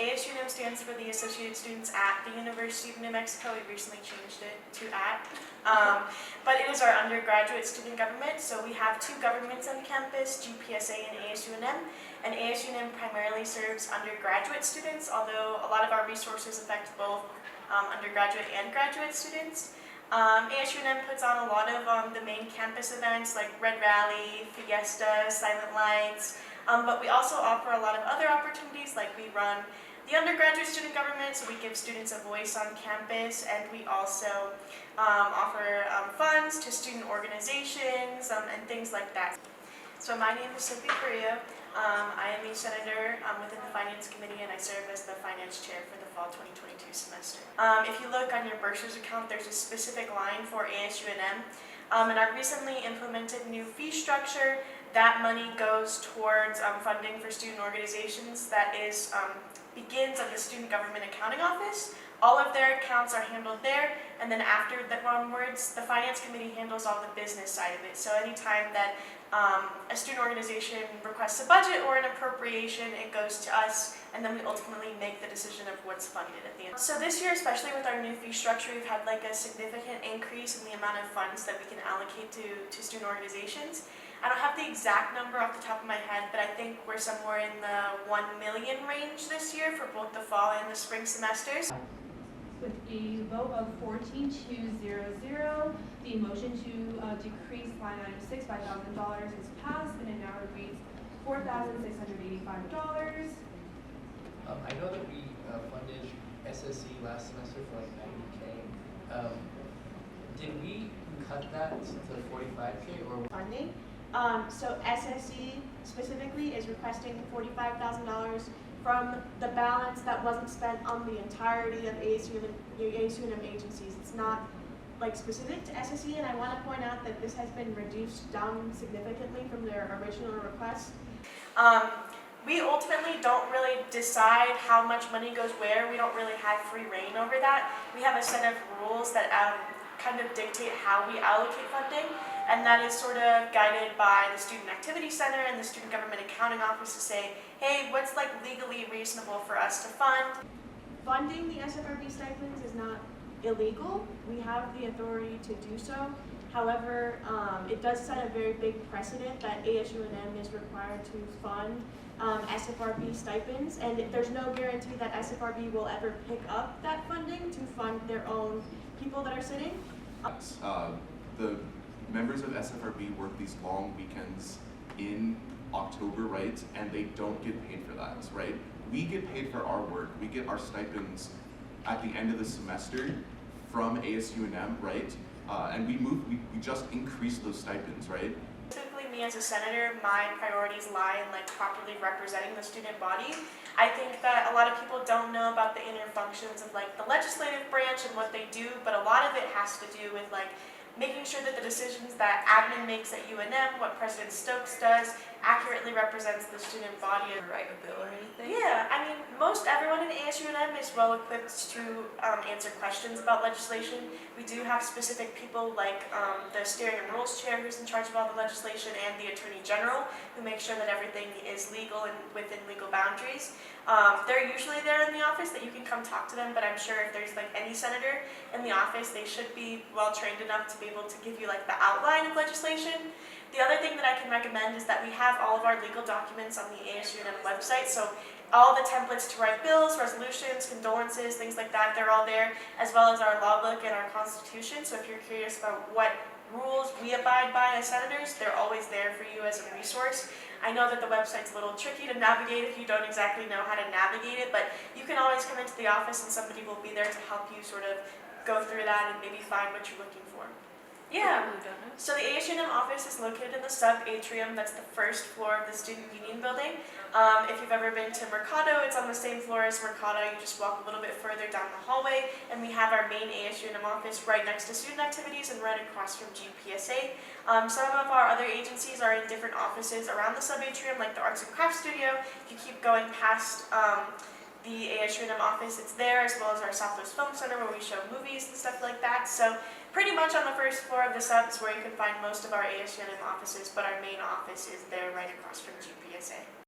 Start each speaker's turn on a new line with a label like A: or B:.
A: ASUNM stands for the Associated Students at the University of New Mexico. We recently changed it to at. But it is our undergraduate student government, so we have two governments on campus, GPSA and ASUNM. And ASUNM primarily serves undergraduate students, although a lot of our resources affect both undergraduate and graduate students. ASUNM puts on a lot of the main campus events like Red Rally, Fiesta, Silent Lights, but we also offer a lot of other opportunities, like we run the undergraduate student government, so we give students a voice on campus, and we also offer funds to student organizations and things like that. So my name is Sophie Carrillo. I am a senator within the Finance Committee, and I serve as the Finance Chair for the Fall 2022 semester. If you look on your bursar's account, there's a specific line for ASUNM, and our recently implemented new fee structure, that money goes towards funding for student organizations. That is begins at the Student Government Accounting Office. All of their accounts are handled there, and then after that onwards, the Finance Committee handles all the business side of it. So anytime that a student organization requests a budget or an appropriation, it goes to us, and then we ultimately make the decision of what's funded at the end. So this year, especially with our new fee structure, we've had like a significant increase in the amount of funds that we can allocate to student organizations. I don't have the exact number off the top of my head, but I think we're somewhere in the 1 million range this year for both the fall and the spring semesters.
B: With a vote of 14-2-0-0, the motion to decrease line item 6 by $1,000 is passed, and it now reads $4,685.
C: I know that we funded SSE last semester for like $90K. Did we cut that to $45K or
A: funding? So SSE specifically is requesting $45,000 from the balance that wasn't spent on the entirety of ASUNM agencies. It's not like specific to SSE, and I want to point out that this has been reduced down significantly from their original request. We ultimately don't really decide how much money goes where. We don't really have free reign over that. We have a set of rules that kind of dictate how we allocate funding, and that is sort of guided by the Student Activity Center and the Student Government Accounting Office to say, hey, what's like legally reasonable for us to fund? Funding the SFRB stipends is not illegal. We have the authority to do so. However, it does set a very big precedent that ASUNM is required to fund SFRB stipends, and there's no guarantee that SFRB will ever pick up that funding to fund their own people that are sitting.
D: The members of SFRB work these long weekends in October, right? And they don't get paid for that, right? We get paid for our work. We get our stipends at the end of the semester from ASUNM, right? And we just increase those stipends, right?
A: Specifically me as a senator, my priorities lie in like properly representing the student body. I think that a lot of people don't know about the inner functions of like the legislative branch and what they do, but a lot of it has to do with like making sure that the decisions that admin makes at UNM, what President Stokes does, accurately represents the student body.
E: Write a bill or anything?
A: Yeah, I mean, most everyone in ASUNM is well equipped to answer questions about legislation. We do have specific people like the Steering and Rules Chair, who's in charge of all the legislation, and the Attorney General, who make sure that everything is legal and within legal boundaries. They're usually there in the office that you can come talk to them, but I'm sure if there's like any senator in the office, they should be well trained enough to be able to give you like the outline of legislation. The other thing that I can recommend is that we have all of our legal documents on the ASUNM website, so all the templates to write bills, resolutions, condolences, things like that, they're all there, as well as our law book and our constitution. So if you're curious about what rules we abide by as senators, they're always there for you as a resource. I know that the website's a little tricky to navigate if you don't exactly know how to navigate it, but you can always come into the office and somebody will be there to help you sort of go through that and maybe find what you're looking for. Yeah, so the ASUNM office is located in the sub-atrium. That's the first floor of the Student Union building. If you've ever been to Mercado, it's on the same floor as Mercado. You just walk a little bit further down the hallway, and we have our main ASUNM office right next to Student Activities and right across from GPSA. Some of our other agencies are in different offices around the sub-atrium, like the Arts and Crafts Studio. If you keep going past the ASUNM office, it's there, as well as our Southwest Film Center where we show movies and stuff like that. So pretty much on the first floor of the sub is where you can find most of our ASUNM offices, but our main office is there right across from GPSA.